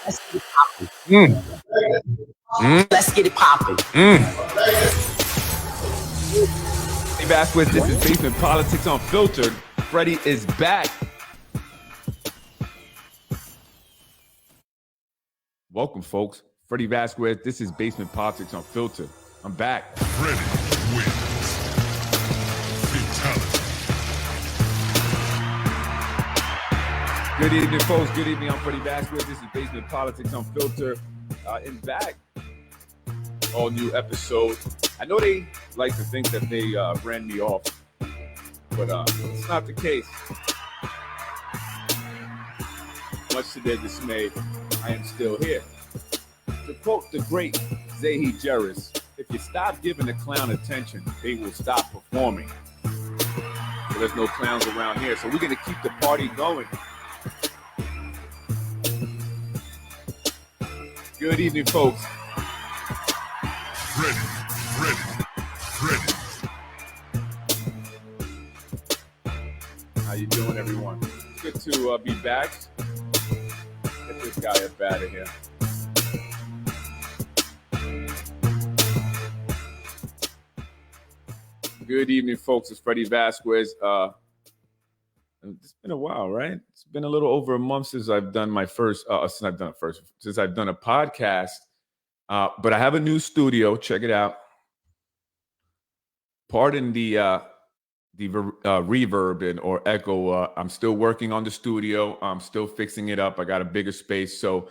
Let's get it popping. Hey, Vasquez, this is Basement Politics Unfiltered. Freddy is back. Welcome, folks. Freddy Vasquez, this is Basement Politics Unfiltered. I'm back. Freddy wins. Fatality. Good evening, folks. Good evening. I'm Freddy Vasquez. This is Basement Politics Unfiltered. And back. All new episode. I know they like to think that they ran me off, but it's not the case. Much to their dismay, I am still here. To quote the great Zahi Jerris, if you stop giving the clown attention, they will stop performing. So there's no clowns around here, so we're going to keep the party going. Good evening, folks. Freddy. How you doing, everyone? It's good to be back. Get this guy up out of here. Good evening, folks. It's Freddy Vasquez. It's been a while, right? It's been a little over a month since I've done my first. Since I've done a podcast. But I have a new studio. Check it out. Pardon the reverb or echo. I'm still working on the studio. I'm still fixing it up. I got a bigger space. So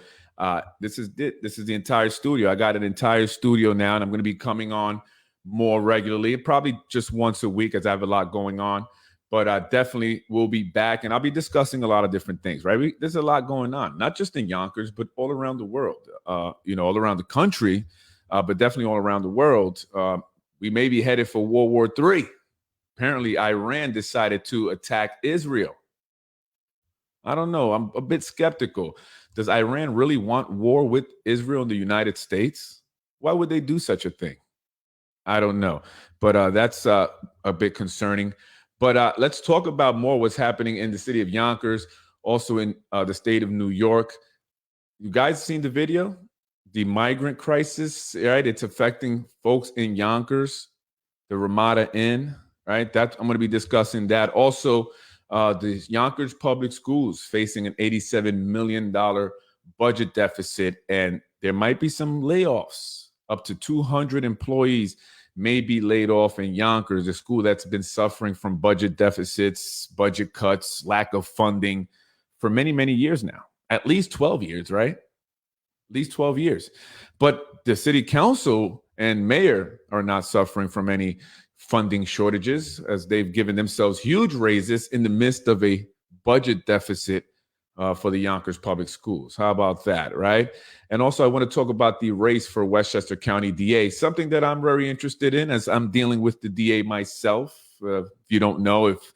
this is it. This is the entire studio. I got an entire studio now, and I'm going to be coming on more regularly, probably just once a week as I have a lot going on. But I definitely will be back, and I'll be discussing a lot of different things, right? There's a lot going on, not just in Yonkers, but all around the world, all around the country, but definitely all around the world. We may be headed for World War III. Apparently, Iran decided to attack Israel. I don't know. I'm a bit skeptical. Does Iran really want war with Israel and the United States? Why would they do such a thing? I don't know. But that's a bit concerning. But let's talk about more what's happening in the city of Yonkers, also in the state of New York. You guys seen the video? The migrant crisis, right? It's affecting folks in Yonkers, the Ramada Inn, right? I'm going to be discussing that. Also, the Yonkers public schools facing an $87 million budget deficit, and there might be some layoffs. Up to 200 employees may be laid off in Yonkers, a school that's been suffering from budget deficits, budget cuts, lack of funding for many, many years now. At least 12 years, right? At least 12 years. But the city council and mayor are not suffering from any funding shortages, as they've given themselves huge raises in the midst of a budget deficit for the Yonkers public schools. How about that, right? And also, I want to talk about the race for Westchester County DA, something that I'm very interested in as I'm dealing with the DA myself. If you don't know, if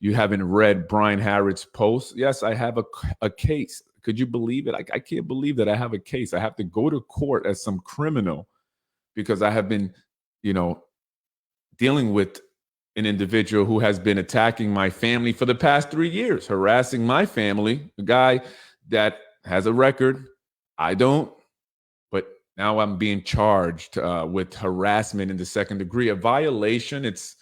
you haven't read Brian Harrod's post, yes, I have a case. Could you believe it? I can't believe that I have a case. I have to go to court as some criminal because I have been, dealing with an individual who has been attacking my family for the past 3 years, harassing my family, a guy that has a record. I don't, but now I'm being charged with harassment in the second degree, a violation. It's,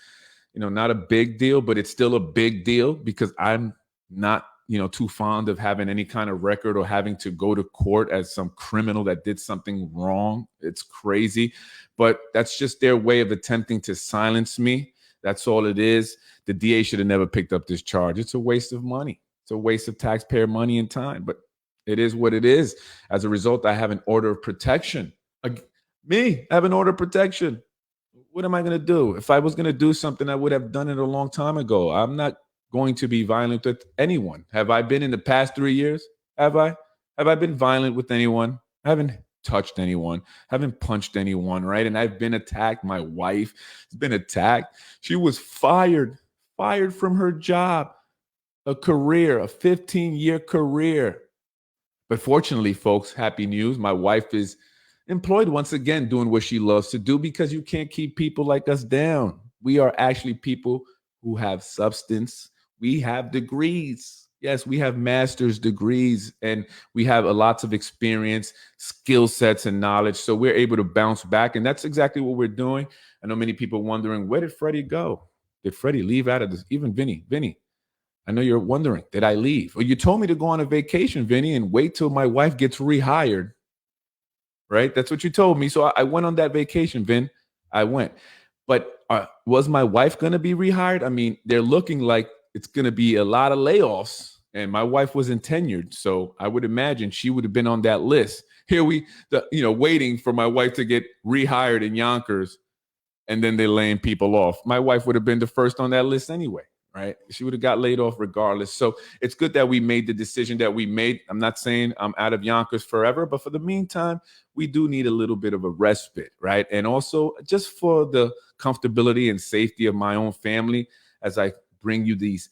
not a big deal, but it's still a big deal because I'm not, too fond of having any kind of record or having to go to court as some criminal that did something wrong. It's crazy, but that's just their way of attempting to silence me. That's all it is. The DA should have never picked up this charge. It's a waste of money. It's a waste of taxpayer money and time, but it is what it is. As a result, I have an order of protection. I have an order of protection. What am I going to do? If I was going to do something, I would have done it a long time ago. I'm not going to be violent with anyone. Have I been in the past 3 years? Have I? Have I been violent with anyone? I haven't touched anyone, haven't punched anyone, right? And I've been attacked. My wife has been attacked. She was fired from her job, a 15-year career. But fortunately, folks, happy news. My wife is employed once again doing what she loves to do because you can't keep people like us down. We are actually people who have substance. We have degrees. Yes, we have master's degrees and we have a lots of experience, skill sets, and knowledge. So we're able to bounce back. And that's exactly what we're doing. I know many people wondering, where did Freddie go? Did Freddie leave out of this? Even Vinny, I know you're wondering, did I leave? Well, you told me to go on a vacation, Vinny, and wait till my wife gets rehired, right? That's what you told me. So I went on that vacation, Vin. I went. But was my wife going to be rehired? I mean, they're looking like it's going to be a lot of layoffs. And my wife wasn't tenured. So I would imagine she would have been on that list. Here waiting for my wife to get rehired in Yonkers. And then they're laying people off. My wife would have been the first on that list anyway, right? She would have got laid off regardless. So it's good that we made the decision that we made. I'm not saying I'm out of Yonkers forever, but for the meantime, we do need a little bit of a respite, right? And also just for the comfortability and safety of my own family, as I bring you these,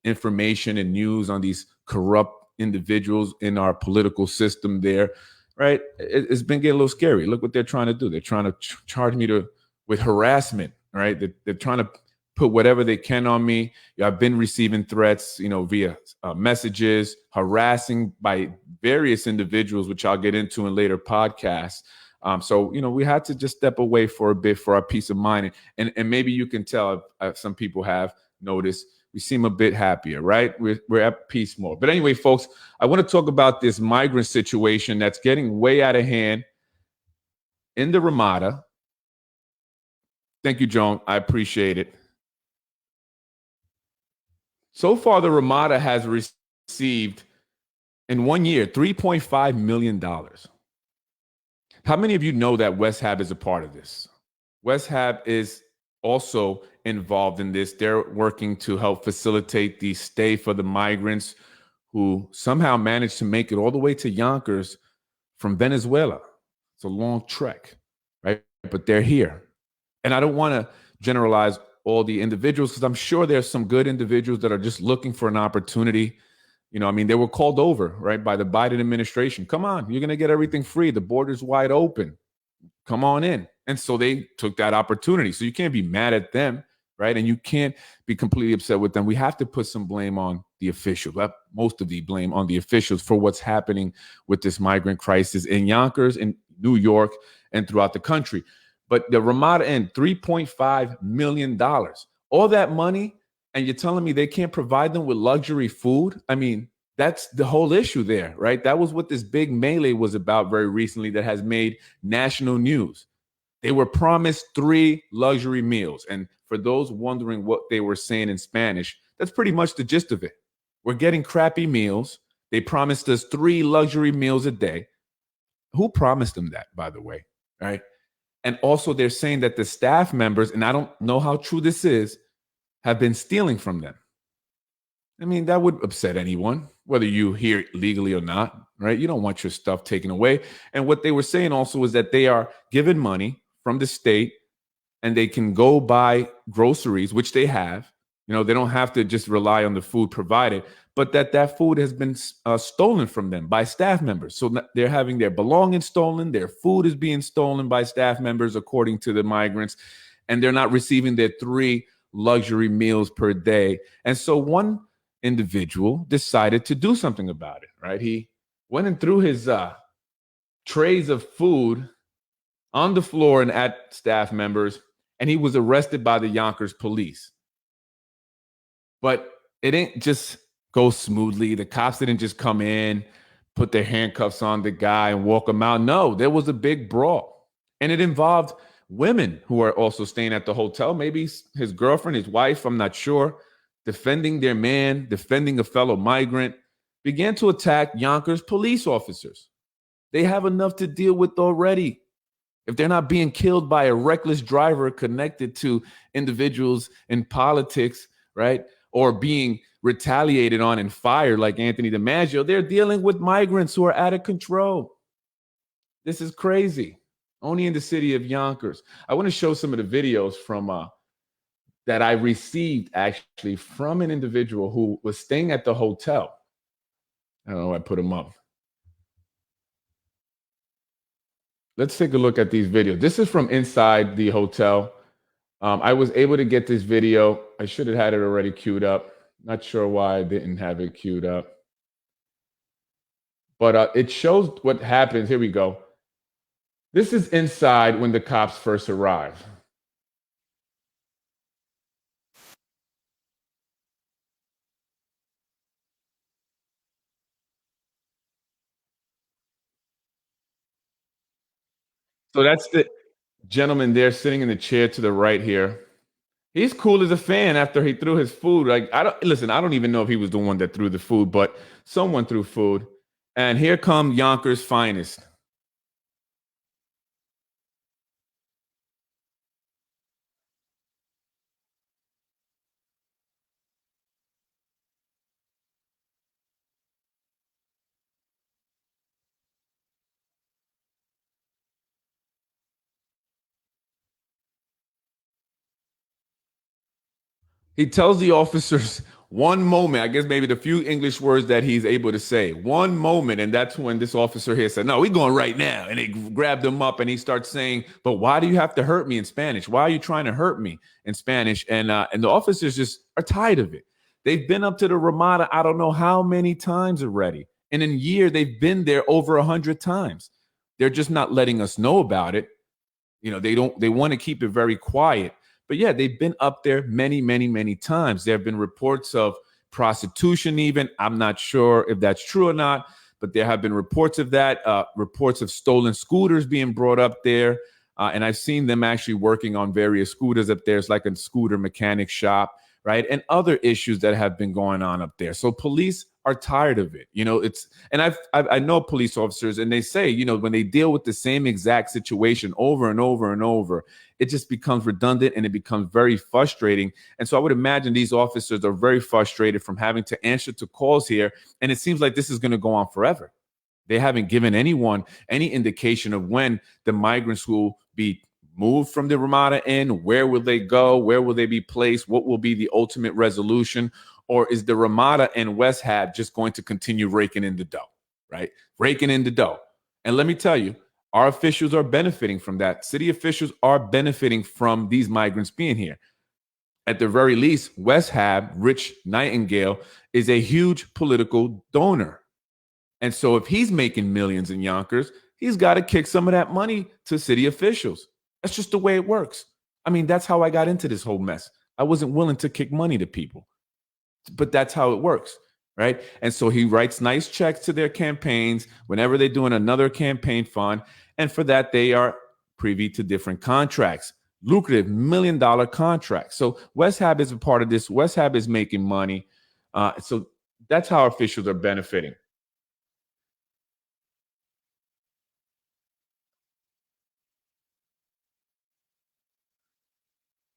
information and news on these corrupt individuals in our political system there, right? It's been getting a little scary. Look what they're trying to do. They're trying to charge me with harassment, right? They're trying to put whatever they can on me. I've been receiving threats, via messages, harassing by various individuals, which I'll get into in later podcasts. So we had to just step away for a bit for our peace of mind, and maybe you can tell some people have noticed we seem a bit happier, right? We're at peace more. But anyway, folks, I want to talk about this migrant situation that's getting way out of hand in the Ramada. Thank you, Joan. I appreciate it. So far, the Ramada has received in 1 year $3.5 million. How many of you know that West Hab is a part of this? West Hab is also involved in this. They're working to help facilitate the stay for the migrants who somehow managed to make it all the way to Yonkers from Venezuela. It's a long trek, right? But they're here. And I don't want to generalize all the individuals because I'm sure there's some good individuals that are just looking for an opportunity. They were called over, right, by the Biden administration. Come on, you're going to get everything free. The border's wide open. Come on in. And so they took that opportunity. So you can't be mad at them, right? And you can't be completely upset with them. We have to put some blame on the officials, most of the blame on the officials for what's happening with this migrant crisis in Yonkers, in New York, and throughout the country. But the Ramada Inn, $3.5 million. All that money, and you're telling me they can't provide them with luxury food? I mean, that's the whole issue there, right? That was what this big melee was about very recently that has made national news. They were promised 3 luxury meals. And for those wondering what they were saying in Spanish, that's pretty much the gist of it. We're getting crappy meals. They promised us 3 luxury meals a day. Who promised them that, by the way? Right? And also they're saying that the staff members, and I don't know how true this is, have been stealing from them. I mean, that would upset anyone, whether you hear it legally or not, right? You don't want your stuff taken away. And what they were saying also is that they are given money from the state and they can go buy groceries, which they have. They don't have to just rely on the food provided, but that food has been stolen from them by staff members. So they're having their belongings stolen. Their food is being stolen by staff members, according to the migrants, and they're not receiving their 3 luxury meals per day. And so one individual decided to do something about it, right? He went and threw his trays of food on the floor and at staff members, and he was arrested by the Yonkers police. But it didn't just go smoothly. The cops didn't just come in, put their handcuffs on the guy and walk him out. No, there was a big brawl. And it involved women who are also staying at the hotel, maybe his girlfriend, his wife, I'm not sure, defending their man, defending a fellow migrant, began to attack Yonkers police officers. They have enough to deal with already. If they're not being killed by a reckless driver connected to individuals in politics, right, or being retaliated on and fired like Anthony DiMaggio, they're dealing with migrants who are out of control. This is crazy. Only in the city of Yonkers. I want to show some of the videos from that I received actually from an individual who was staying at the hotel. I don't know, I put them up. Let's take a look at these videos. This is from inside the hotel. I was able to get this video. I should have had it already queued up. Not sure why I didn't have it queued up, but it shows what happens. Here we go. This is inside when the cops first arrive. So that's the gentleman there sitting in the chair to the right here. He's cool as a fan after he threw his food. Like, I don't listen, I don't even know if he was the one that threw the food, but someone threw food. And here come Yonkers' finest. He tells the officers one moment, I guess maybe the few English words that he's able to say, one moment. And that's when this officer here said, "No, we're going right now." And they grabbed him up and he starts saying, "But why do you have to hurt me in Spanish? Why are you trying to hurt me in Spanish?" And the officers just are tired of it. They've been up to the Ramada, I don't know how many times already. And in a year, they've been there over 100 times. They're just not letting us know about it. They want to keep it very quiet. But yeah, they've been up there many, many, many times. There have been reports of prostitution, even. I'm not sure if that's true or not, but there have been reports of that, reports of stolen scooters being brought up there. And I've seen them actually working on various scooters up there. It's like a scooter mechanic shop, right? And other issues that have been going on up there. So police are tired of it. And I know police officers, and they say, when they deal with the same exact situation over and over and over, it just becomes redundant and it becomes very frustrating. And so I would imagine these officers are very frustrated from having to answer to calls here. And it seems like this is going to go on forever. They haven't given anyone any indication of when the migrants will be moved from the Ramada Inn. Where will they go? Where will they be placed? What will be the ultimate resolution? Or is the Ramada and West Hab just going to continue raking in the dough, right? Raking in the dough. And let me tell you, our officials are benefiting from that. City officials are benefiting from these migrants being here. At the very least, West Hab, Rich Nightingale, is a huge political donor. And so if he's making millions in Yonkers, he's got to kick some of that money to city officials. That's just the way it works. I mean, that's how I got into this whole mess. I wasn't willing to kick money to people, but that's how it works, right? And so he writes nice checks to their campaigns whenever they're doing another campaign fund. And for that, they are privy to different contracts, lucrative $1 million contracts. So West Hab is a part of this. West Hab is making money. So that's how officials are benefiting.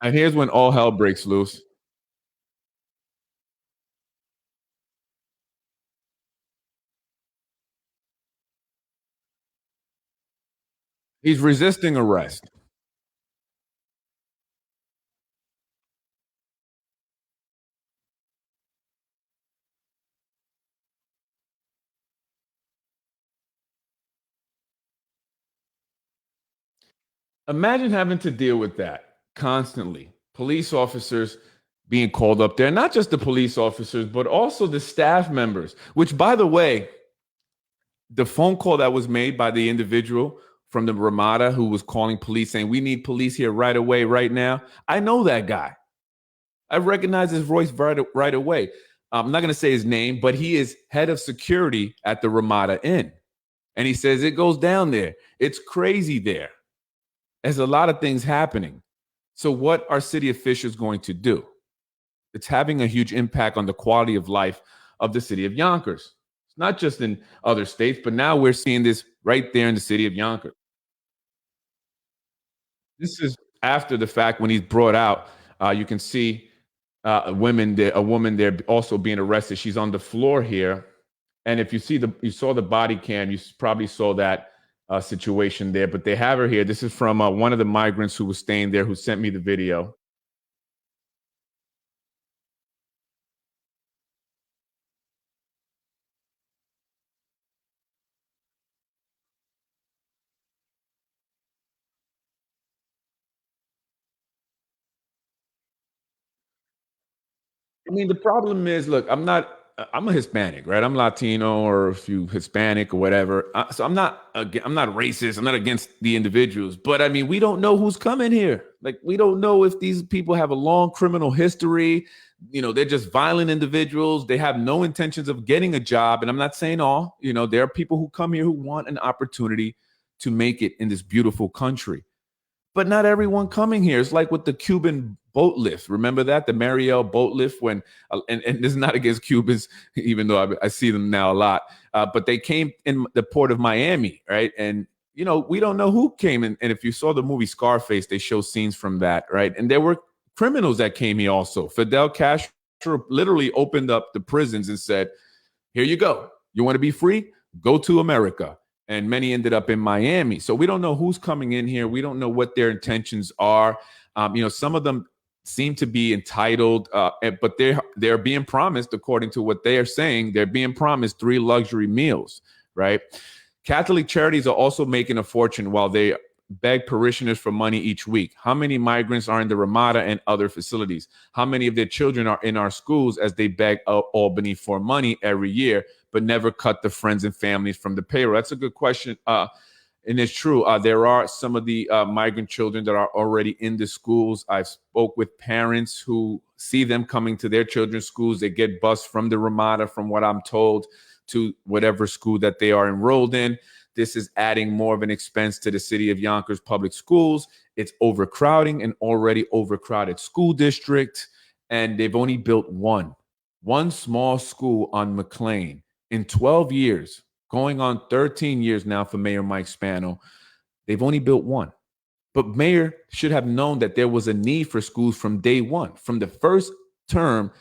And here's when all hell breaks loose. He's resisting arrest. Imagine having to deal with that constantly. Police officers being called up there, not just the police officers, but also the staff members, which, by the way, the phone call that was made by the individual from the Ramada who was calling police saying, "We need police here right away, right now." I know that guy. I recognize his voice right away. I'm not going to say his name, but he is head of security at the Ramada Inn. And he says it goes down there. It's crazy there. There's a lot of things happening. So, what are city officials going to do? It's having a huge impact on the quality of life of the city of Yonkers. It's not just in other states, but now we're seeing this right there in the city of Yonkers. This is after the fact when he's brought out. You can see a woman there also being arrested. She's on the floor here, and if you saw the body cam, you probably saw that situation there. But they have her here. This is from one of the migrants who was staying there, who sent me the video. I mean, the problem is, look, I'm a Hispanic, right? I'm Latino, or if you Hispanic or whatever. So I'm not racist. I'm not against the individuals, but I mean, we don't know who's coming here. Like, we don't know if these people have a long criminal history. They're just violent individuals. They have no intentions of getting a job. And I'm not saying all, there are people who come here who want an opportunity to make it in this beautiful country. But not everyone coming here. It's like with the Cuban boat lift. Remember that? The Mariel boat lift when, and this is not against Cubans, even though I see them now a lot, but they came in the port of Miami, right? And, we don't know who came in. And if you saw the movie Scarface, they show scenes from that, right? And there were criminals that came here also. Fidel Castro literally opened up the prisons and said, here you go. You want to be free? Go to America. And many ended up in Miami. So we don't know who's coming in here. We don't know what their intentions are. Some of them seem to be entitled, but they're being promised, according to what they are saying, they're being promised 3 luxury meals, right? Catholic charities are also making a fortune while they beg parishioners for money each week. How many migrants are in the Ramada and other facilities? How many of their children are in our schools as they beg Albany for money every year, but never cut the friends and families from the payroll? That's a good question. And it's true. There are some of the migrant children that are already in the schools. I've spoke with parents who see them coming to their children's schools. They get bused from the Ramada, from what I'm told, to whatever school that they are enrolled in. This is adding more of an expense to the city of Yonkers public schools. It's overcrowding an already overcrowded school district. And they've only built one small school on McLean in 12 years, going on 13 years now for Mayor Mike Spano. They've only built one. But Mayor should have known that there was a need for schools from day one. From the first term,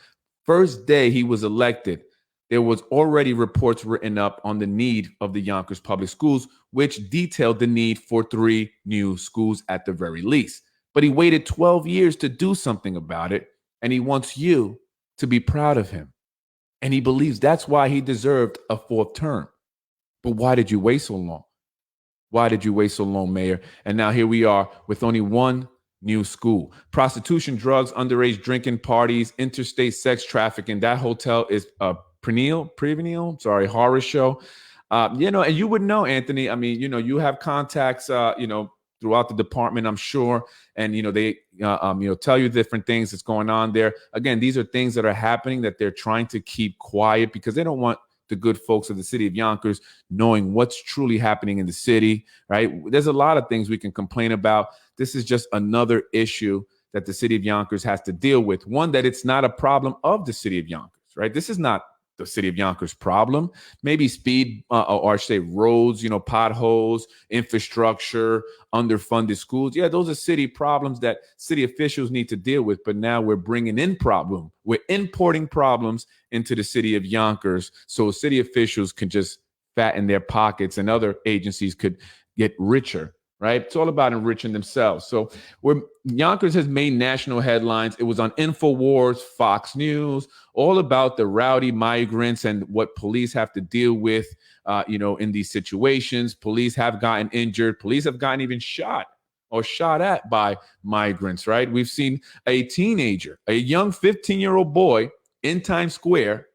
first day he was elected, there was already reports written up on the need of the Yonkers public schools, which detailed the need for 3 new schools at the very least. But he waited 12 years to do something about it, and he wants you to be proud of him. And he believes that's why he deserved a 4th term. But why did you wait so long? Why did you wait so long, Mayor? And now here we are with only one new school. Prostitution, drugs, underage drinking, parties, interstate sex trafficking. That hotel is a Prevenil, horror show. And you would know, Anthony. I mean, you have contacts, throughout the department, I'm sure. And, they, tell you different things that's going on there. Again, these are things that are happening that they're trying to keep quiet because they don't want the good folks of the city of Yonkers knowing what's truly happening in the city, right? There's a lot of things we can complain about. This is just another issue that the city of Yonkers has to deal with. One, that it's not a problem of the city of Yonkers, right? This is not the city of Yonkers problem. Maybe speed or I should say roads, potholes, infrastructure, underfunded schools. Yeah, those are city problems that city officials need to deal with. But now we're bringing in problem. We're importing problems into the city of Yonkers so city officials can just fatten their pockets and other agencies could get richer. Right? It's all about enriching themselves. So Yonkers has made national headlines. It was on InfoWars, Fox News, all about the rowdy migrants and what police have to deal with, in these situations. Police have gotten injured. Police have gotten even shot at by migrants, right? We've seen a teenager, a young 15-year-old boy in Times Square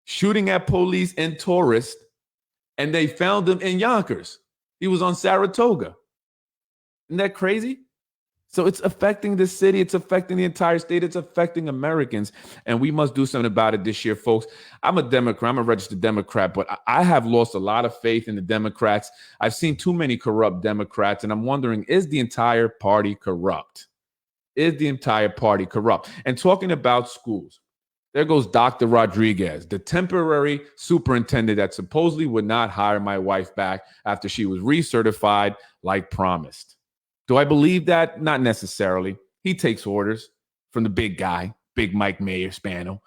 shooting at police and tourists, and they found him in Yonkers. He was on Saratoga. Isn't that crazy? So it's affecting the city. It's affecting the entire state. It's affecting Americans. And we must do something about it this year, folks. I'm a Democrat. I'm a registered Democrat, but I have lost a lot of faith in the Democrats. I've seen too many corrupt Democrats, and I'm wondering, is the entire party corrupt? Is the entire party corrupt? And talking about schools, there goes Dr. Rodriguez, the temporary superintendent that supposedly would not hire my wife back after she was recertified like promised. Do I believe that? Not necessarily. He takes orders from the big guy, big Mike Spano.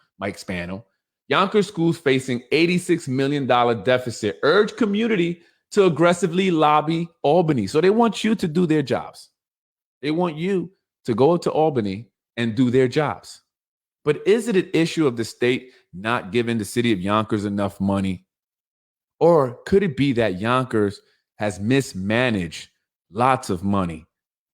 Yonkers schools facing $86 million deficit. Urge community to aggressively lobby Albany. So they want you to do their jobs. They want you to go to Albany and do their jobs. But is it an issue of the state not giving the city of Yonkers enough money? Or could it be that Yonkers has mismanaged lots of money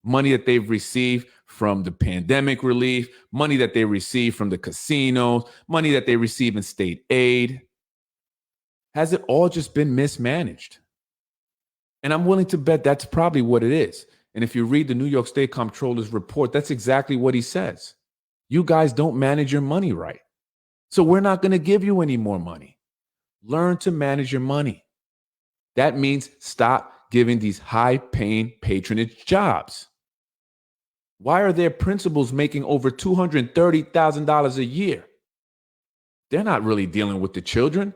that they've received from the pandemic relief, money that they receive from the casinos, money that they receive in state aid. Has it all just been mismanaged? And I'm willing to bet that's probably what it is. And if you read the New York State Comptroller's report, that's exactly what he says. You guys don't manage your money right. So we're not going to give you any more money. Learn to manage your money. That means stop giving these high-paying patronage jobs. Why are their principals making over $230,000 a year? They're not really dealing with the children.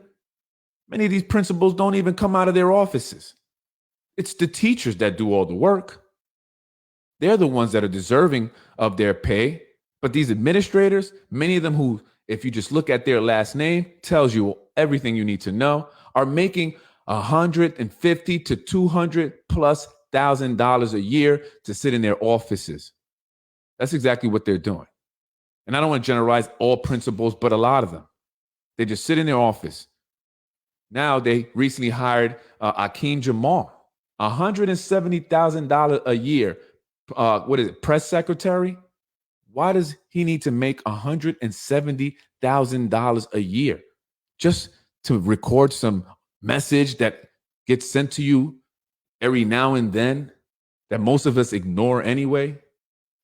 Many of these principals don't even come out of their offices. It's the teachers that do all the work. They're the ones that are deserving of their pay. But these administrators, many of them who, if you just look at their last name, tells you everything you need to know, are making $150 to $200,000+ a year to sit in their offices. That's exactly what they're doing. And I don't want to generalize all principals, but a lot of them. They just sit in their office. Now they recently hired Akeem Jamal, $170,000 a year. Press secretary? Why does he need to make $170,000 a year just to record some message that gets sent to you every now and then that most of us ignore anyway?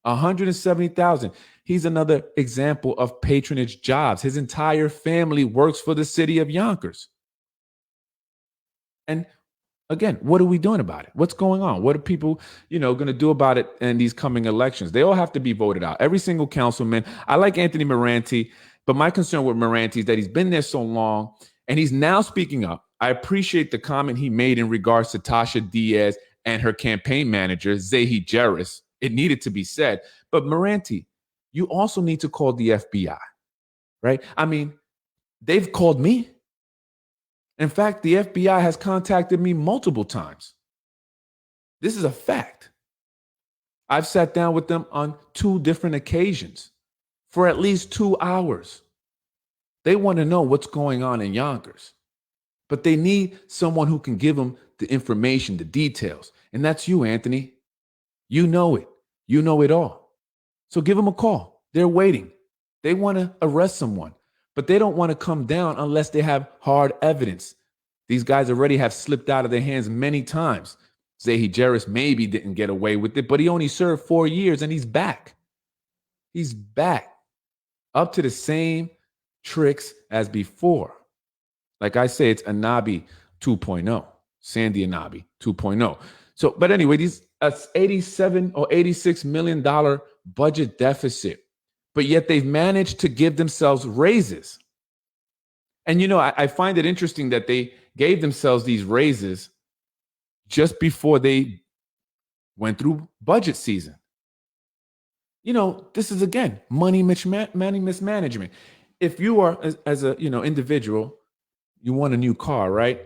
$170,000. He's another example of patronage jobs. His entire family works for the city of Yonkers. And again, what are we doing about it? What's going on? What are people, going to do about it in these coming elections? They all have to be voted out. Every single councilman. I like Anthony Moranti, but my concern with Moranti is that he's been there so long and he's now speaking up. I appreciate the comment he made in regards to Tasha Diaz and her campaign manager, Zahi Jarris. It needed to be said. But Moranti, you also need to call the FBI, right? I mean, they've called me. In fact, the FBI has contacted me multiple times. This is a fact. I've sat down with them on 2 different occasions for at least 2 hours. They want to know what's going on in Yonkers, but they need someone who can give them the information, the details. And that's you, Anthony. You know it. You know it all. So give them a call. They're waiting. They want to arrest someone, but they don't want to come down unless they have hard evidence. These guys already have slipped out of their hands many times. Zahi Jarris maybe didn't get away with it, but he only served 4 years and he's back. He's back up to the same tricks as before. Like I say, it's Anabi 2.0, Sandy Anabi 2.0. So, but anyway, these $87 or $86 million budget deficit, but yet they've managed to give themselves raises. And, I find it interesting that they gave themselves these raises just before they went through budget season. This is, again, money mismanagement. If you are, as a, individual, you want a new car, right?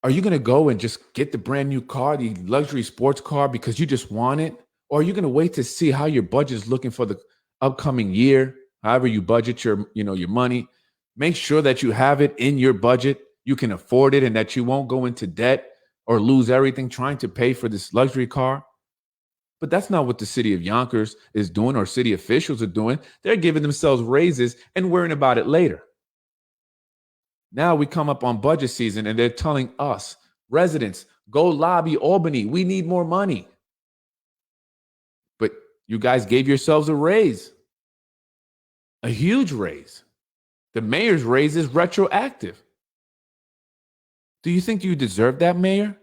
Are you going to go and just get the brand new car, the luxury sports car, because you just want it? Or are you going to wait to see how your budget is looking for the upcoming year, however you budget your money? Make sure that you have it in your budget, you can afford it, and that you won't go into debt or lose everything trying to pay for this luxury car. But that's not what the city of Yonkers is doing or city officials are doing. They're giving themselves raises and worrying about it later. Now we come up on budget season and they're telling us, residents, go lobby Albany. We need more money. But you guys gave yourselves a raise, a huge raise. The mayor's raise is retroactive. Do you think you deserve that, mayor?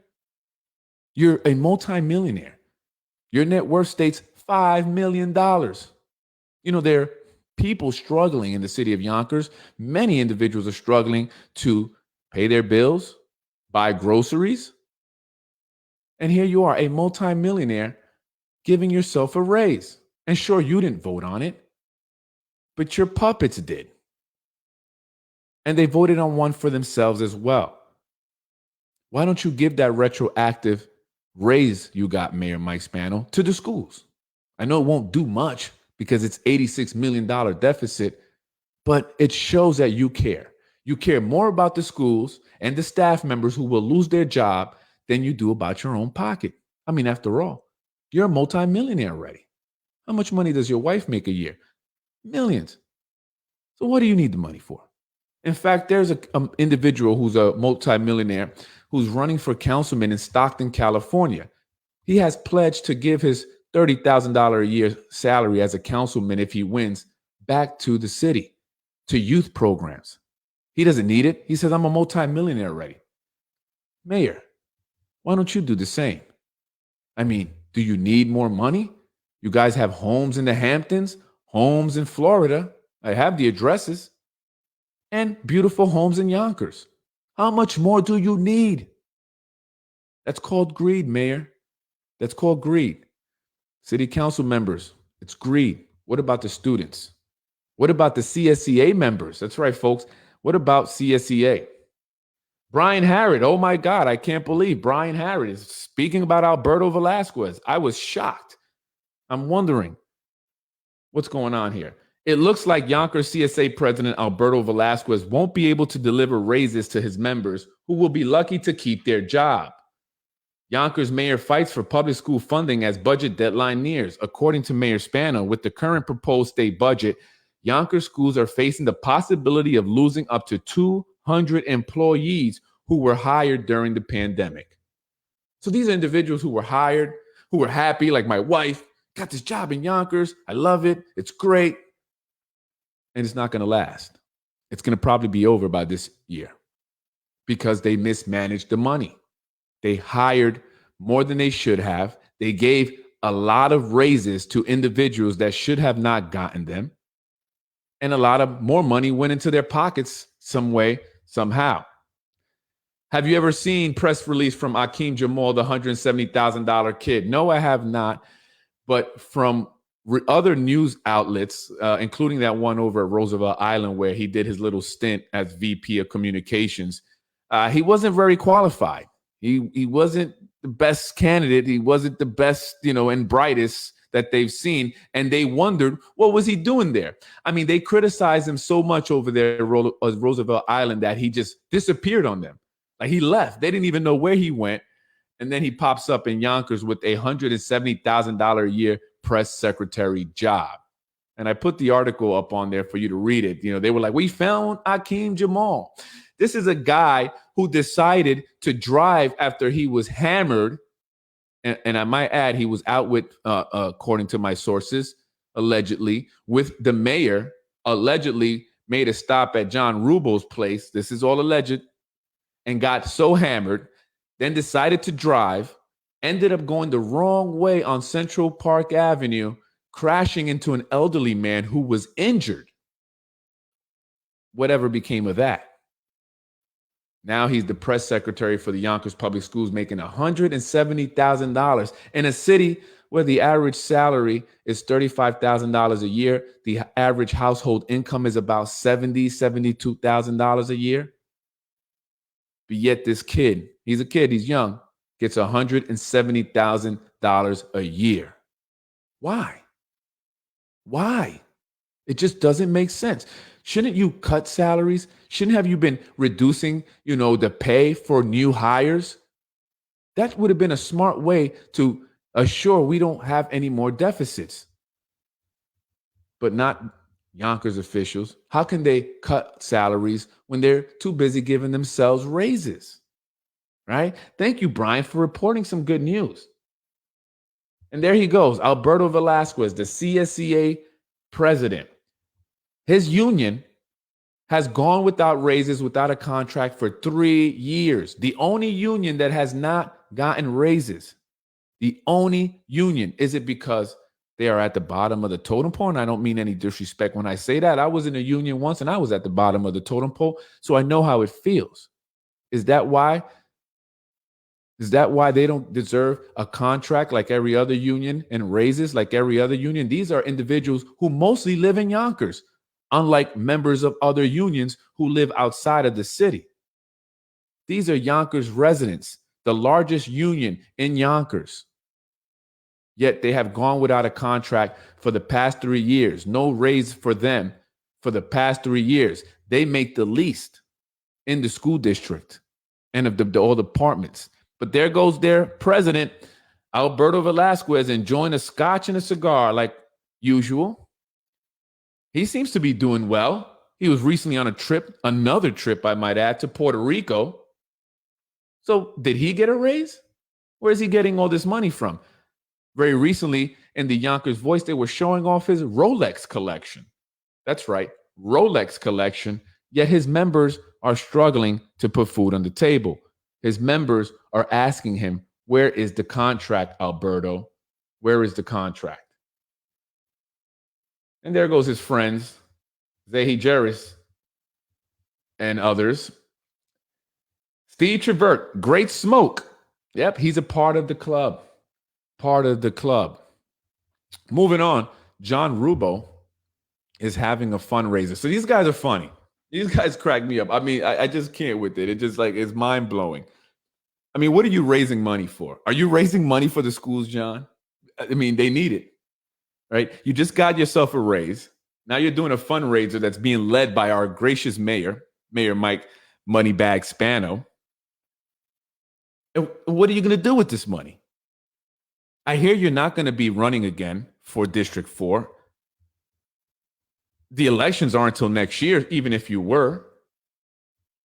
You're a multimillionaire. Your net worth states $5 million. There are people struggling in the city of Yonkers. Many individuals are struggling to pay their bills, buy groceries. And here you are, a multimillionaire, giving yourself a raise. And sure, you didn't vote on it, but your puppets did. And they voted on one for themselves as well. Why don't you give that retroactive raise you got, Mayor Mike Spano, to the schools? I know it won't do much because it's $86 million deficit, but it shows that you care. You care more about the schools and the staff members who will lose their job than you do about your own pocket. I mean, after all, you're a multimillionaire already. How much money does your wife make a year? Millions. So what do you need the money for? In fact, there's an individual who's a multimillionaire who's running for councilman in Stockton, California. He has pledged to give his $30,000 a year salary as a councilman if he wins back to the city, to youth programs. He doesn't need it. He says, I'm a multimillionaire already. Mayor, why don't you do the same? I mean, do you need more money? You guys have homes in the Hamptons, homes in Florida. I have the addresses. And beautiful homes in Yonkers. How much more do you need? That's called greed, Mayor. That's called greed. City council members, it's greed. What about the students? What about the CSEA members? That's right, folks. What about CSEA? Brian Harrod, oh my God, I can't believe Brian Harrod is speaking about Alberto Velasquez. I was shocked. I'm wondering what's going on here. It looks like Yonkers CSA President Alberto Velasquez won't be able to deliver raises to his members, who will be lucky to keep their job. Yonkers mayor fights for public school funding as budget deadline nears. According to Mayor Spano, with the current proposed state budget, Yonkers schools are facing the possibility of losing up to 200 employees who were hired during the pandemic. So these are individuals who were hired, who were happy, like my wife, got this job in Yonkers. I love it. It's great. And it's not going to last. It's going to probably be over by this year because they mismanaged the money. They hired more than they should have. They gave a lot of raises to individuals that should have not gotten them. And a lot of more money went into their pockets some way, somehow. Have you ever seen press release from Akeem Jamal, the $170,000 kid? No, I have not. But from other news outlets, including that one over at Roosevelt Island where he did his little stint as VP of communications, he wasn't very qualified. He wasn't the best candidate. He wasn't the best, and brightest that they've seen. And they wondered, what was he doing there? I mean, they criticized him so much over there at Roosevelt Island that he just disappeared on them. Like he left. They didn't even know where he went. And then he pops up in Yonkers with a $170,000 a year press secretary job. And I put the article up on there for you to read it. They were like, we found Akeem Jamal. This is a guy who decided to drive after he was hammered. And I might add, he was out with, according to my sources, allegedly, with the mayor, allegedly made a stop at John Rubo's place. This is all alleged. And got so hammered, then decided to drive, ended up going the wrong way on Central Park Avenue, crashing into an elderly man who was injured. Whatever became of that? Now he's the press secretary for the Yonkers Public Schools, making $170,000 in a city where the average salary is $35,000 a year. The average household income is about $72,000 a year. But yet this kid, he's a kid, he's young, gets $170,000 a year. Why? Why? It just doesn't make sense. Shouldn't you cut salaries? Shouldn't have you been reducing, the pay for new hires? That would have been a smart way to assure we don't have any more deficits. But not Yonkers officials. How can they cut salaries when they're too busy giving themselves raises? Right? Thank you, Brian, for reporting some good news. And there he goes, Alberto Velasquez, the CSEA president. His union has gone without raises, without a contract for 3 years. The only union that has not gotten raises. The only union. Is it because they are at the bottom of the totem pole? And I don't mean any disrespect when I say that. I was in a union once and I was at the bottom of the totem pole, so I know how it feels. Is that why? Is that why they don't deserve a contract like every other union and raises like every other union? These are individuals who mostly live in Yonkers, unlike members of other unions who live outside of the city. These are Yonkers residents, the largest union in Yonkers. Yet they have gone without a contract for the past 3 years. No raise for them for the past 3 years. They make the least in the school district and of all departments. But there goes their president, Alberto Velasquez, enjoying a scotch and a cigar like usual. He seems to be doing well. He was recently on a trip, another trip, I might add, to Puerto Rico. So did he get a raise? Where is he getting all this money from? Very recently in the Yonkers Voice, they were showing off his Rolex collection. That's right, Rolex collection. Yet his members are struggling to put food on the table. His members are asking him, where is the contract, Alberto? Where is the contract? And there goes his friends, Zahi Jerris and others. Steve Trevert, Great Smoke. Yep, he's a part of the club. Part of the club. Moving on, John Rubo is having a fundraiser. So these guys are funny. These guys crack me up. I mean, I just can't with it. It just like, it's mind blowing. I mean, what are you raising money for? Are you raising money for the schools, John? I mean, they need it, right? You just got yourself a raise. Now you're doing a fundraiser that's being led by our gracious mayor, Mayor Mike Moneybag Spano. And what are you going to do with this money? I hear you're not going to be running again for District 4. The elections aren't until next year, even if you were.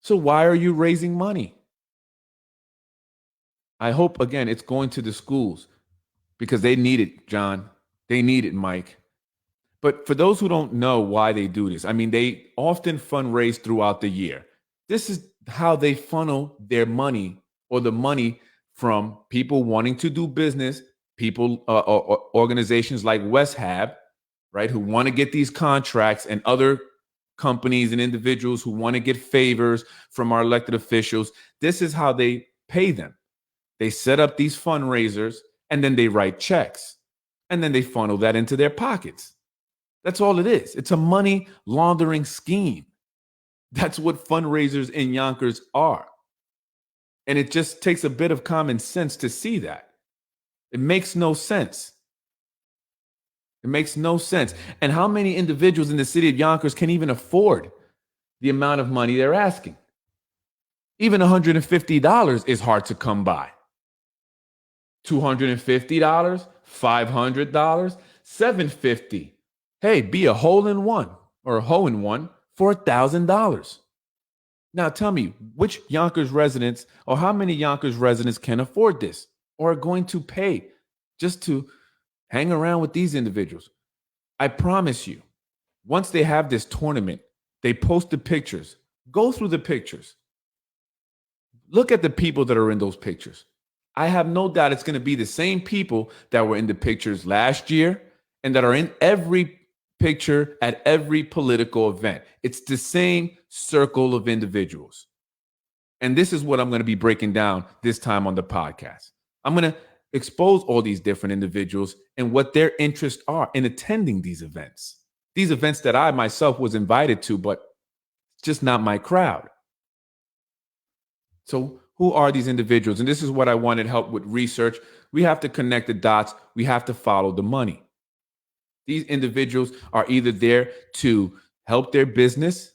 So why are you raising money? I hope, again, it's going to the schools because they need it, John. They need it, Mike. But for those who don't know why they do this, I mean, they often fundraise throughout the year. This is how they funnel their money, or the money from people wanting to do business, people, organizations like West Hab, right, who want to get these contracts, and other companies and individuals who want to get favors from our elected officials. This is how they pay them. They set up these fundraisers, and then they write checks, and then they funnel that into their pockets. That's all it is. It's a money laundering scheme. That's what fundraisers in Yonkers are. And it just takes a bit of common sense to see that. It makes no sense. It makes no sense. And how many individuals in the city of Yonkers can even afford the amount of money they're asking? Even $150 is hard to come by. $250, $500, $750. Hey, be a hole in one or a hoe in one for $1,000. Now tell me, which Yonkers residents, or how many Yonkers residents can afford this or are going to pay just to hang around with these individuals? I promise you, once they have this tournament, they post the pictures. Go through the pictures. Look at the people that are in those pictures. I have no doubt it's going to be the same people that were in the pictures last year and that are in every picture at every political event. It's the same circle of individuals. And this is what I'm going to be breaking down this time on the podcast. I'm going to expose all these different individuals and what their interests are in attending these events that I myself was invited to, but it's just not my crowd. So who are these individuals? And this is what I wanted help with research. We have to connect the dots. We have to follow the money. These individuals are either there to help their business,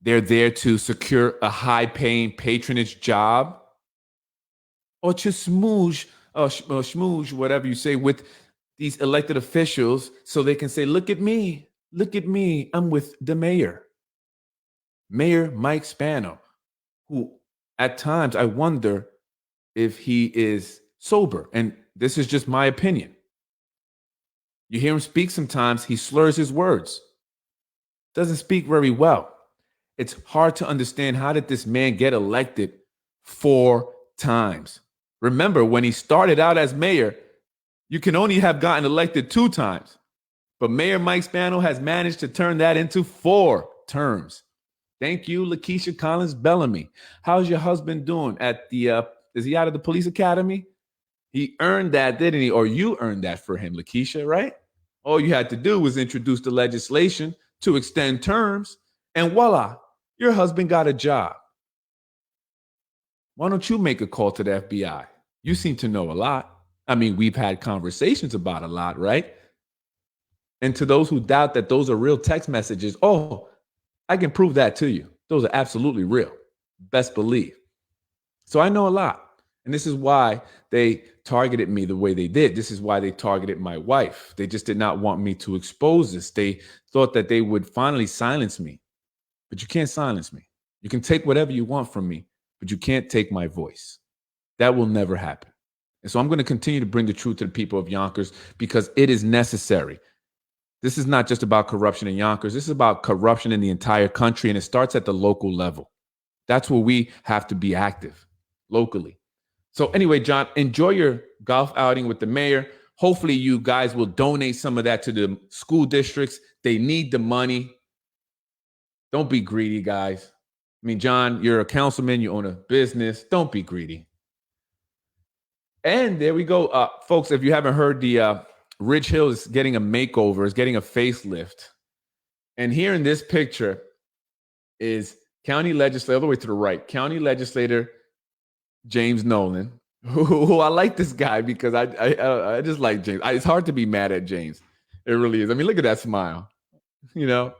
they're there to secure a high-paying patronage job, or to smooge, whatever you say, with these elected officials so they can say, look at me, I'm with the mayor, Mayor Mike Spano, who at times I wonder if he is sober. And this is just my opinion. You hear him speak sometimes, he slurs his words. Doesn't speak very well. It's hard to understand, how did this man get elected 4 times? Remember, when he started out as mayor, you can only have gotten elected 2 times. But Mayor Mike Spano has managed to turn that into 4 terms. Thank you, Lakeisha Collins Bellamy. How's your husband doing at the, is he out of the police academy? He earned that, didn't he? Or you earned that for him, Lakeisha, right? All you had to do was introduce the legislation to extend terms, and voila, your husband got a job. Why don't you make a call to the FBI? You seem to know a lot. I mean, we've had conversations about a lot, right? And to those who doubt that those are real text messages, oh, I can prove that to you. Those are absolutely real. Best believe. So I know a lot. And this is why they targeted me the way they did. This is why they targeted my wife. They just did not want me to expose this. They thought that they would finally silence me, but you can't silence me. You can take whatever you want from me, but you can't take my voice. That will never happen. And so I'm going to continue to bring the truth to the people of Yonkers because it is necessary. This is not just about corruption in Yonkers. This is about corruption in the entire country, and it starts at the local level. That's where we have to be active locally. So anyway, John, enjoy your golf outing with the mayor. Hopefully you guys will donate some of that to the school districts. They need the money. Don't be greedy, guys. I mean, John, you're a councilman. You own a business. Don't be greedy. And there we go. Folks, if you haven't heard, the Ridge Hill is getting a makeover, is getting a facelift. And here in this picture is county legislator, all the way to the right, county legislator James Nolan, who I like this guy because I just like James. It's hard to be mad at James. It really is. I mean, look at that smile. You know.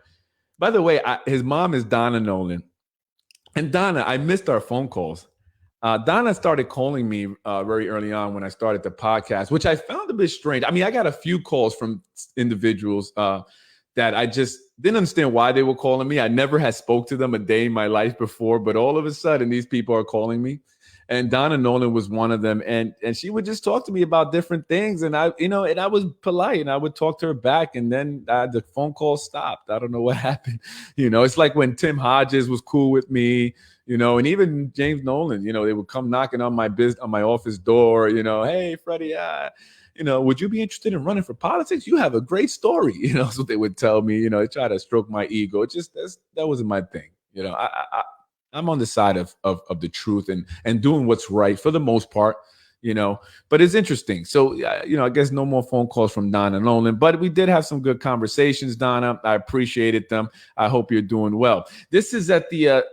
By the way, his mom is Donna Nolan. And Donna, I missed our phone calls. Donna started calling me very early on when I started the podcast, which I found a bit strange. I mean, I got a few calls from individuals that I just didn't understand why they were calling me. I never had spoke to them a day in my life before, but all of a sudden these people are calling me. And Donna Nolan was one of them. And she would just talk to me about different things. And I was polite and I would talk to her back. And then the phone call stopped. I don't know what happened. It's like when Tim Hodges was cool with me, and even James Nolan, they would come knocking on my office door, hey, Freddy, would you be interested in running for politics? You have a great story. That's what they would tell me. They try to stroke my ego. That wasn't my thing. I'm on the side of the truth and doing what's right for the most part, but it's interesting. So, I guess no more phone calls from Donna Nolan, but we did have some good conversations, Donna. I appreciated them. I hope you're doing well. This is at the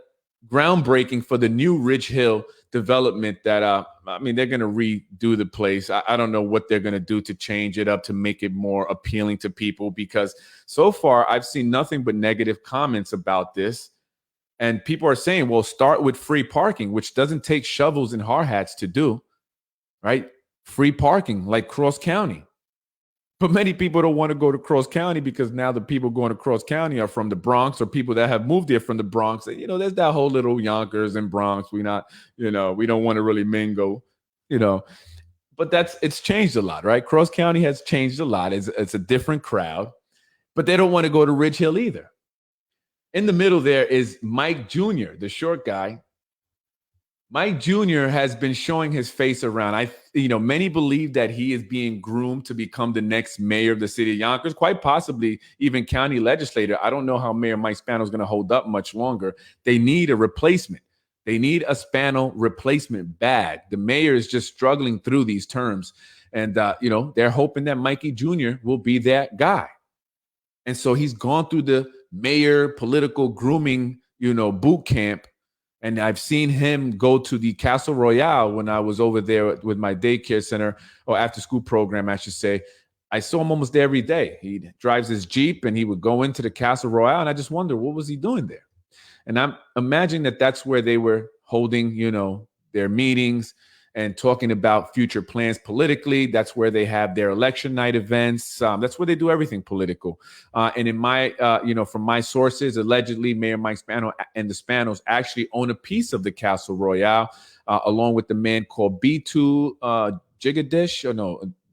groundbreaking for the new Ridge Hill development that, they're going to redo the place. I don't know what they're going to do to change it up, to make it more appealing to people, because so far I've seen nothing but negative comments about this. And people are saying, well, start with free parking, which doesn't take shovels and hard hats to do, right? Free parking like Cross County. But many people don't want to go to Cross County because now the people going to Cross County are from the Bronx or people that have moved here from the Bronx. And, there's that whole little Yonkers and Bronx. We don't want to really mingle, But it's changed a lot, right? Cross County has changed a lot. It's a different crowd, but they don't want to go to Ridge Hill either. In the middle there is Mike Jr., the short guy. Mike Jr. has been showing his face around. Many believe that he is being groomed to become the next mayor of the city of Yonkers, quite possibly even county legislator. I don't know how Mayor Mike Spano is going to hold up much longer. They need a replacement. They need a Spano replacement bad. The mayor is just struggling through these terms. And, they're hoping that Mikey Jr. will be that guy. And so he's gone through the mayor political grooming, boot camp. And I've seen him go to the Castle Royale when I was over there with my daycare center, or after school program, I should say. I saw him almost every day. He drives his Jeep and he would go into the Castle Royale. And I just wonder, what was he doing there? And I'm imagining that that's where they were holding, their meetings and talking about future plans politically. That's where they have their election night events. That's where they do everything political. And in my, from my sources, allegedly, Mayor Mike Spano and the Spanos actually own a piece of the Castle Royale, along with the man called B2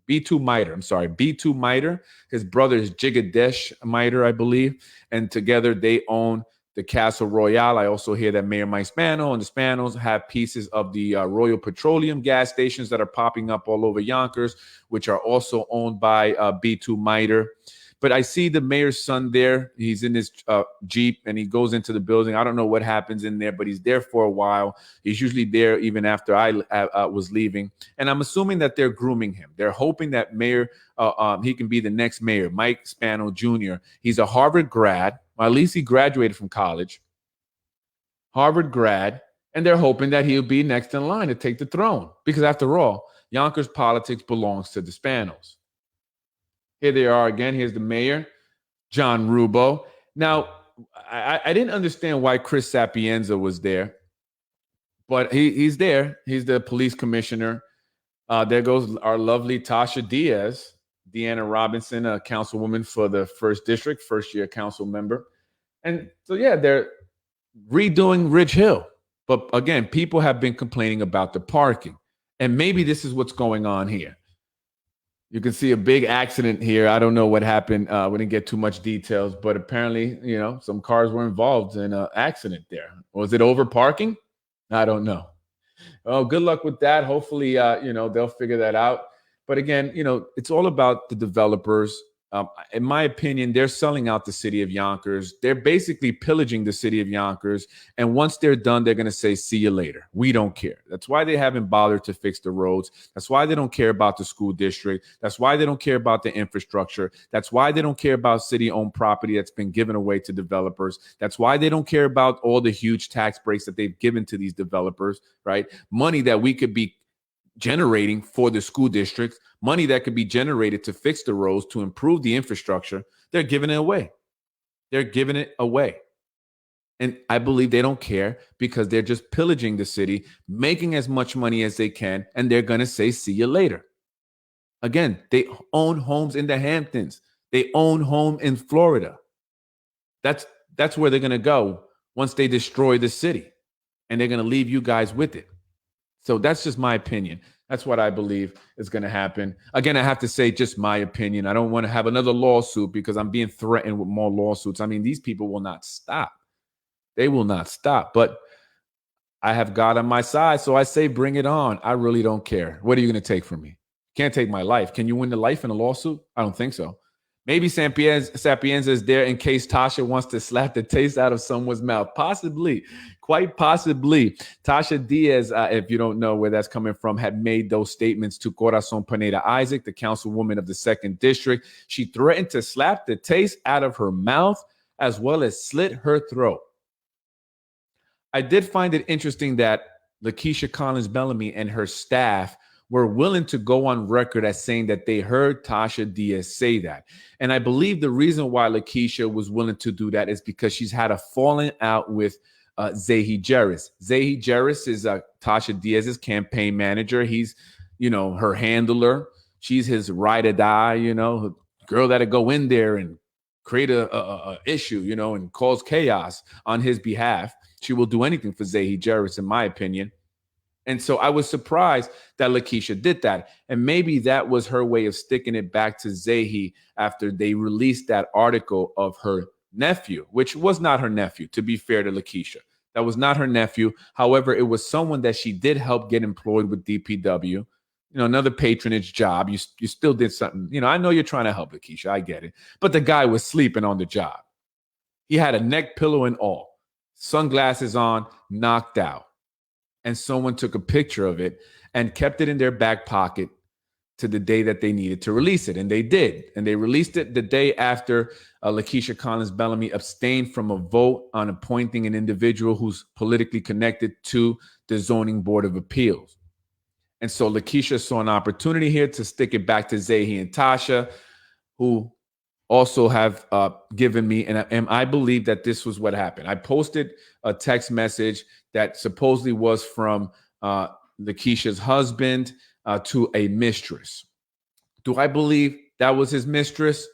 B2 Miter. I'm sorry, B2 Miter. His brother is Jiggadesh Miter, I believe. And together they own the Castle Royale. I also hear that Mayor Mike Spano and the Spanos have pieces of the Royal Petroleum gas stations that are popping up all over Yonkers, which are also owned by B2 Miter. But I see the mayor's son there. He's in his Jeep and he goes into the building. I don't know what happens in there, but he's there for a while. He's usually there even after I was leaving. And I'm assuming that they're grooming him. They're hoping that mayor, he can be the next mayor, Mike Spano Jr. He's a Harvard grad. Well, at least he graduated from college. Harvard grad. And they're hoping that he'll be next in line to take the throne. Because after all, Yonkers politics belongs to the Spanos. Here they are again. Here's the mayor, John Rubo. Now, I didn't understand why Chris Sapienza was there. But he's there. He's the police commissioner. There goes our lovely Tasha Diaz, Deanna Robinson, a councilwoman for the first district, first year council member. And so, yeah, they're redoing Ridge Hill. But again, people have been complaining about the parking. And maybe this is what's going on here. You can see a big accident here. I don't know what happened. We didn't get too much details, but apparently, some cars were involved in an accident there. Was it over parking? I don't know. Oh, good luck with that. Hopefully, they'll figure that out. But again, it's all about the developers. In my opinion, they're selling out the city of Yonkers. They're basically pillaging the city of Yonkers. And once they're done, they're going to say, see you later. We don't care. That's why they haven't bothered to fix the roads. That's why they don't care about the school district. That's why they don't care about the infrastructure. That's why they don't care about city-owned property that's been given away to developers. That's why they don't care about all the huge tax breaks that they've given to these developers, right? Money that we could be generating for the school districts, money that could be generated to fix the roads, to improve the infrastructure. They're giving it away. They're giving it away. And I believe they don't care because they're just pillaging the city, making as much money as they can, and they're going to say, see you later. Again, they own homes in the Hamptons. They own home in Florida. That's where they're going to go once they destroy the city, and they're going to leave you guys with it. So that's just my opinion. That's what I believe is going to happen. Again, I have to say just my opinion. I don't want to have another lawsuit because I'm being threatened with more lawsuits. I mean, these people will not stop. They will not stop. But I have God on my side, so I say bring it on. I really don't care. What are you going to take from me? Can't take my life. Can you win the life in a lawsuit? I don't think so. Maybe Sapienza is there in case Tasha wants to slap the taste out of someone's mouth. Possibly, quite possibly. Tasha Diaz, if you don't know where that's coming from, had made those statements to Corazon Pineda Isaac, the councilwoman of the 2nd District. She threatened to slap the taste out of her mouth as well as slit her throat. I did find it interesting that Lakeisha Collins Bellamy and her staff were willing to go on record as saying that they heard Tasha Diaz say that. And I believe the reason why Lakeisha was willing to do that is because she's had a falling out with Zahi Jarris. Zahi Jarris is Tasha Diaz's campaign manager. He's, her handler. She's his ride or die, girl that'll go in there and create a issue, and cause chaos on his behalf. She will do anything for Zahi Jarris, in my opinion. And so I was surprised that Lakeisha did that. And maybe that was her way of sticking it back to Zahi after they released that article of her nephew, which was not her nephew, to be fair to Lakeisha. That was not her nephew. However, it was someone that she did help get employed with DPW. Another patronage job. You still did something. I know you're trying to help Lakeisha. I get it. But the guy was sleeping on the job. He had a neck pillow and all. Sunglasses on, knocked out. And someone took a picture of it and kept it in their back pocket to the day that they needed to release it. And they did. And they released it the day after Lakeisha Collins Bellamy abstained from a vote on appointing an individual who's politically connected to the Zoning Board of Appeals. And so Lakeisha saw an opportunity here to stick it back to Zahi and Tasha, who also have given me, and I believe that this was what happened. I posted a text message that supposedly was from Lakeisha's husband to a mistress. Do I believe that was his mistress?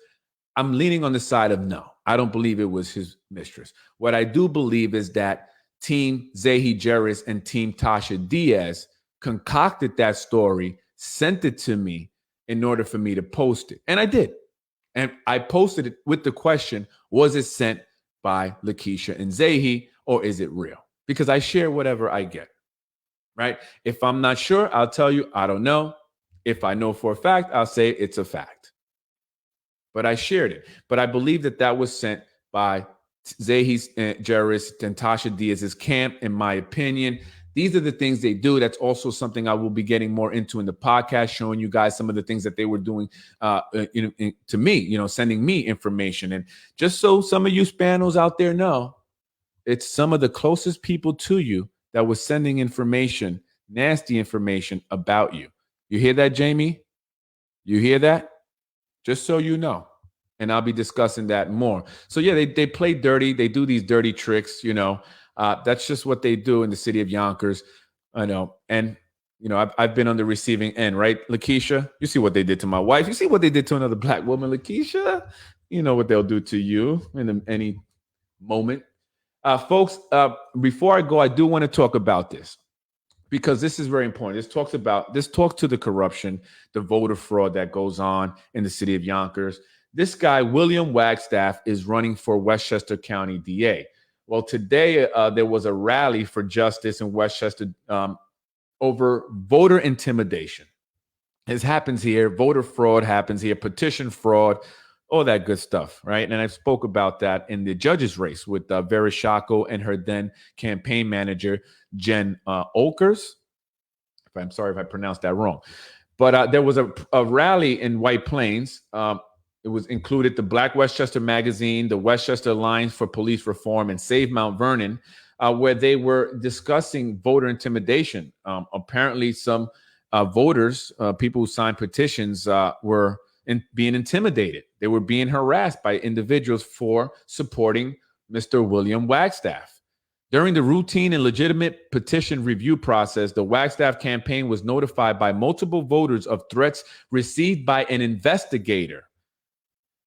I'm leaning on the side of no. I don't believe it was his mistress. What I do believe is that Team Zahi Jarris and Team Tasha Diaz concocted that story, sent it to me in order for me to post it. And I did. And I posted it with the question, was it sent by Lakeisha and Zahi, or is it real? Because I share whatever I get, right? If I'm not sure, I'll tell you, I don't know. If I know for a fact, I'll say it's a fact. But I shared it. But I believe that that was sent by Zahi Jarris and Tasha Diaz's camp, in my opinion. These are the things they do. That's also something I will be getting more into in the podcast, showing you guys some of the things that they were doing to me, sending me information. And just so some of you Spanos out there know, it's some of the closest people to you that was sending information, nasty information about you. You hear that, Jamie? You hear that? Just so you know. And I'll be discussing that more. So yeah, they play dirty. They do these dirty tricks, That's just what they do in the city of Yonkers. I know. And, I've been on the receiving end, right? Lakeisha, you see what they did to my wife. You see what they did to another black woman, Lakeisha. You know what they'll do to you in any moment. Folks, before I go, I do want to talk about this because this is very important. This talks to the corruption, the voter fraud that goes on in the city of Yonkers. This guy, William Wagstaff, is running for Westchester County DA. Well, today there was a rally for justice in Westchester over voter intimidation. This happens here. Voter fraud happens here. Petition fraud, all that good stuff, right? And I spoke about that in the judges race with Vereshchako and her then campaign manager, Jen Olkers. I'm sorry if I pronounced that wrong. But there was a rally in White Plains. It was included the Black Westchester Magazine, the Westchester Alliance for Police Reform, and Save Mount Vernon, where they were discussing voter intimidation. Apparently, some voters, people who signed petitions, were being intimidated. They were being harassed by individuals for supporting Mr. William Wagstaff. During the routine and legitimate petition review process, the Wagstaff campaign was notified by multiple voters of threats received by an investigator,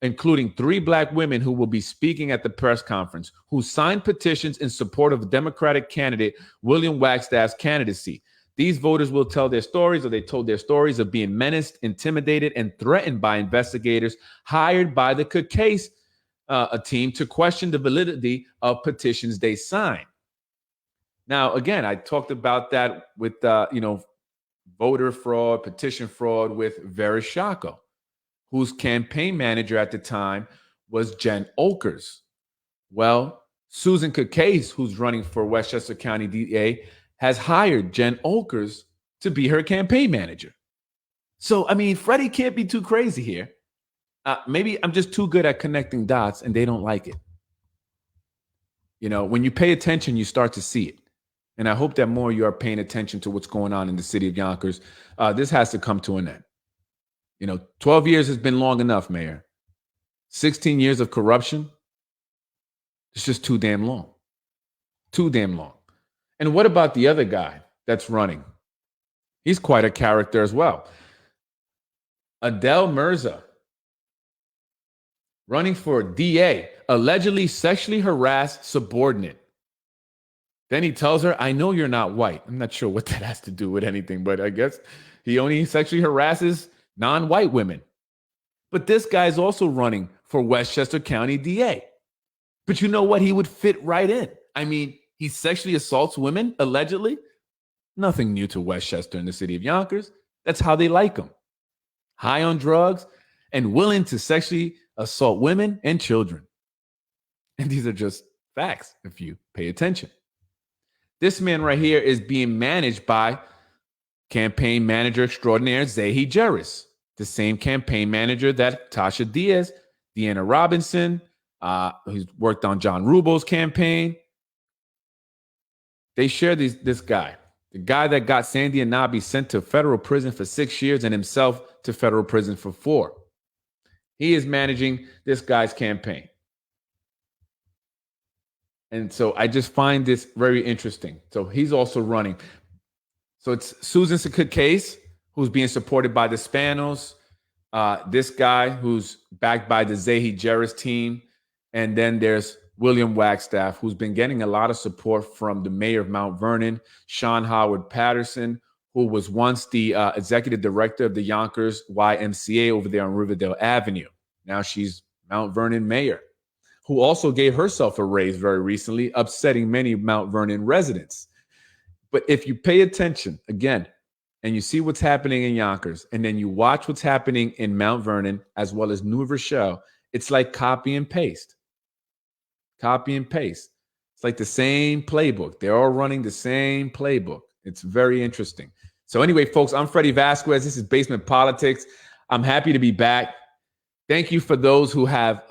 including 3 black women who will be speaking at the press conference, who signed petitions in support of the Democratic candidate William Wagstaff's candidacy. These voters will tell their stories, or they told their stories, of being menaced, intimidated, and threatened by investigators hired by the case a team to question the validity of petitions they signed. Now, again, I talked about that with, voter fraud, petition fraud with Vereshchako, whose campaign manager at the time was Jen Olkers. Well, Susan Cacase, who's running for Westchester County DA, has hired Jen Olkers to be her campaign manager. So, I mean, Freddy can't be too crazy here. Maybe I'm just too good at connecting dots and they don't like it. When you pay attention, you start to see it. And I hope that more of you are paying attention to what's going on in the city of Yonkers. This has to come to an end. 12 years has been long enough, Mayor. 16 years of corruption. It's just too damn long. Too damn long. And what about the other guy that's running? He's quite a character as well. Adel Mirza, running for DA, allegedly sexually harassed subordinate. Then he tells her, I know you're not white. I'm not sure what that has to do with anything, but I guess he only sexually harasses non-white women. But this guy's also running for Westchester County DA. But you know what? He would fit right in. I mean, he sexually assaults women, allegedly. Nothing new to Westchester in the city of Yonkers. That's how they like him. High on drugs and willing to sexually assault women and children. And these are just facts if you pay attention. This man right here is being managed by campaign manager extraordinaire Zahi Jeris, the same campaign manager that Tasha Diaz, Deanna Robinson, who's worked on John Rubo's campaign. They share this guy, the guy that got Sandy Anabi sent to federal prison for 6 years and himself to federal prison for 4. He is managing this guy's campaign. And so I just find this very interesting. So he's also running. So it's Susan Case, who's being supported by the Spanos, this guy who's backed by the Zahi Jeris team, and then there's William Wagstaff, who's been getting a lot of support from the mayor of Mount Vernon, Sean Howard Patterson, who was once the executive director of the Yonkers YMCA over there on Riverdale Avenue. Now she's Mount Vernon mayor, who also gave herself a raise very recently, upsetting many Mount Vernon residents. But if you pay attention, again, and you see what's happening in Yonkers, and then you watch what's happening in Mount Vernon, as well as New Rochelle, it's like copy and paste. Copy and paste. It's like the same playbook. They're all running the same playbook. It's very interesting. So anyway, folks, I'm Freddy Vasquez. This is Basement Politics. I'm happy to be back. Thank you for those who have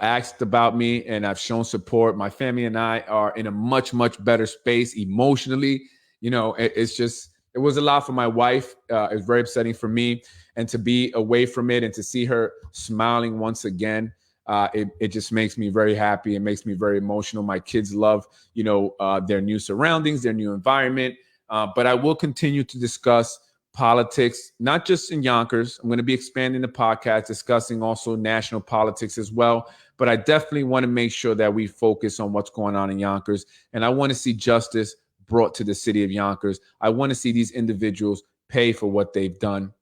asked about me and I've shown support. My family and I are in a much, much better space emotionally. It was a lot for my wife. It was very upsetting for me, and to be away from it and to see her smiling once again, it just makes me very happy. It makes me very emotional. My kids love, their new surroundings, their new environment. But I will continue to discuss politics, not just in Yonkers. I'm going to be expanding the podcast, discussing also national politics as well. But I definitely want to make sure that we focus on what's going on in Yonkers. And I want to see justice brought to the city of Yonkers. I want to see these individuals pay for what they've done.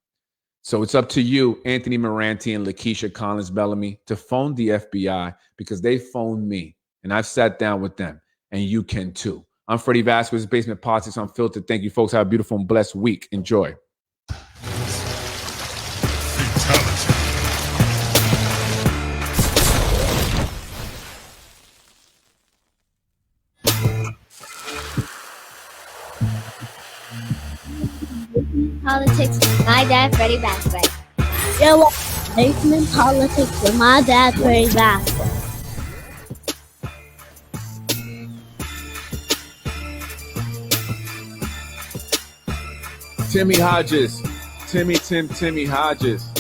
So it's up to you, Anthony Moranti and Lakeisha Collins Bellamy, to phone the FBI because they phoned me and I've sat down with them, and you can too. I'm Freddy Vasquez, Basement Politics Unfiltered. Thank you, folks. Have a beautiful and blessed week. Enjoy. Politics with my dad, Freddy Vasquez. You're watching Basement Politics with my dad, Freddy Vasquez. Timmy Hodges. Timmy Hodges.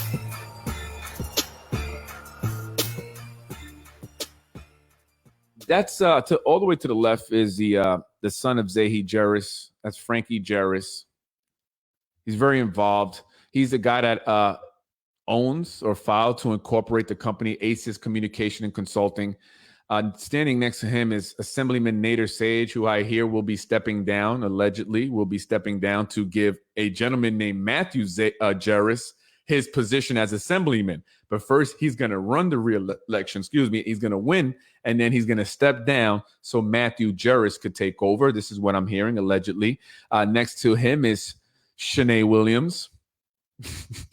That's to all the way to the left is the son of Zahi Jerris. That's Frankie Jerris. He's very involved. He's the guy that owns or filed to incorporate the company ACES Communication and Consulting. Standing next to him is Assemblyman Nader Sage, who I hear will be stepping down, allegedly will be stepping down to give a gentleman named Matthew Jerris his position as Assemblyman. But first, he's going to run the re-election. He's going to win, and then he's going to step down so Matthew Jerris could take over. This is what I'm hearing, allegedly. Next to him is Shanae Williams.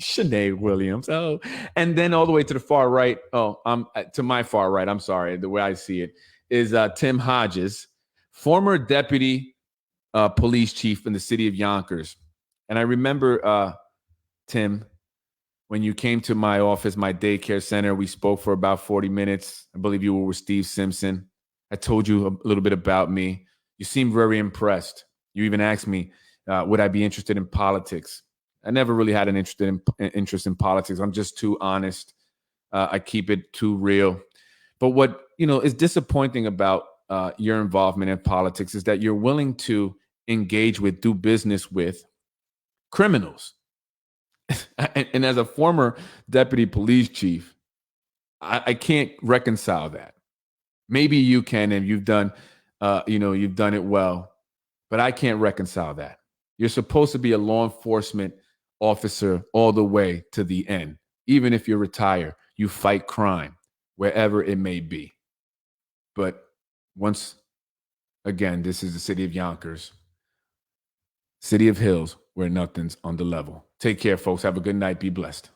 Shanae Williams. Oh, and then all the way to the far right. To my far right. I'm sorry. The way I see it is Tim Hodges, former deputy police chief in the city of Yonkers. And I remember, Tim, when you came to my office, my daycare center, we spoke for about 40 minutes. I believe you were with Steve Simpson. I told you a little bit about me. You seemed very impressed. You even asked me, would I be interested in politics? I never really had an interest in politics. I'm just too honest. I keep it too real. But what is disappointing about your involvement in politics is that you're willing to engage with, do business with criminals. And as a former deputy police chief, I can't reconcile that. Maybe you can, and you've done it well, but I can't reconcile that. You're supposed to be a law enforcement officer all the way to the end. Even if you retire, you fight crime wherever it may be. But once again, this is the city of Yonkers, city of hills, where nothing's on the level. Take care, folks. Have a good night. Be blessed.